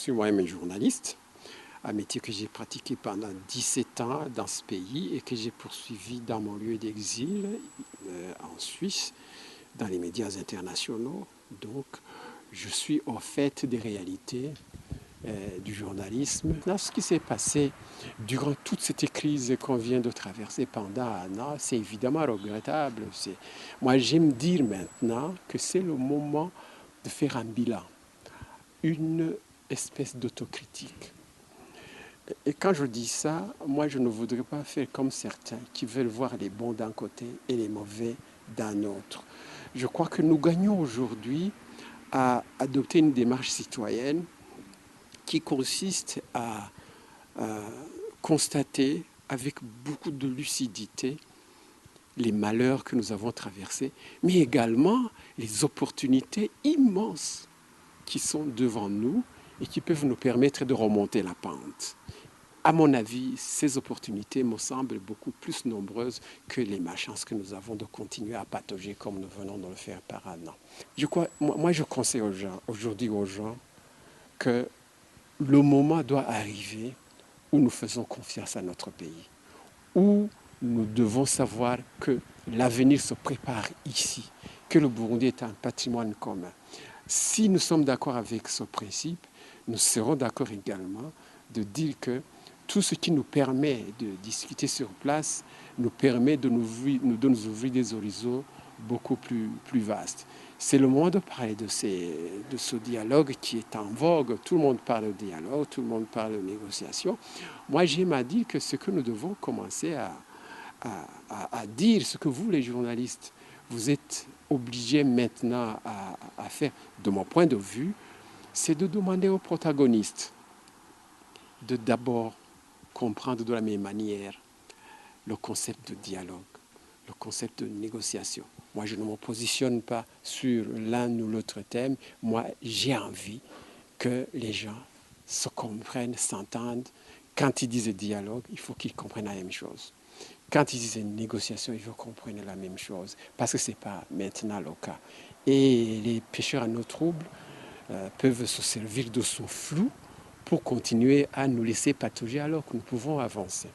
suis moi-même journaliste, un métier que j'ai pratiqué pendant 17 ans dans ce pays et que j'ai poursuivi dans mon lieu d'exil en Suisse, dans les médias internationaux. Donc, je suis au fait des réalités du journalisme. Là, ce qui s'est passé durant toute cette crise qu'on vient de traverser pendant un an, c'est évidemment regrettable. Moi, j'aime dire maintenant que c'est le moment de faire un bilan, une espèce d'autocritique. Et quand je dis ça, moi, je ne voudrais pas faire comme certains qui veulent voir les bons d'un côté et les mauvais d'un autre. Je crois que nous gagnons aujourd'hui à adopter une démarche citoyenne qui consiste à constater avec beaucoup de lucidité les malheurs que nous avons traversés, mais également les opportunités immenses qui sont devant nous et qui peuvent nous permettre de remonter la pente. À mon avis, ces opportunités me semblent beaucoup plus nombreuses que les malchances que nous avons de continuer à patauger comme nous venons de le faire par un an. Moi, je conseille aujourd'hui aux gens que le moment doit arriver où nous faisons confiance à notre pays, où nous devons savoir que l'avenir se prépare ici, que le Burundi est un patrimoine commun. Si nous sommes d'accord avec ce principe, nous serons d'accord également de dire que tout ce qui nous permet de discuter sur place nous permet de nous ouvrir des horizons beaucoup plus vastes. C'est le moment de parler de ce dialogue qui est en vogue. Tout le monde parle de dialogue, tout le monde parle de négociation. Moi, j'aime à dire que ce que nous devons commencer à dire, ce que vous, les journalistes, vous êtes obligés maintenant à faire, de mon point de vue, c'est de demander aux protagonistes de d'abord comprendre de la même manière le concept de dialogue, le concept de négociation. Moi, je ne me positionne pas sur l'un ou l'autre thème. Moi, j'ai envie que les gens se comprennent, s'entendent. Quand ils disent dialogue, il faut qu'ils comprennent la même chose. Quand ils disent négociation, il faut qu'ils comprennent la même chose. Parce que ce n'est pas maintenant le cas. Et les pêcheurs à nos troubles peuvent se servir de ce flou pour continuer à nous laisser patauger alors que nous pouvons avancer.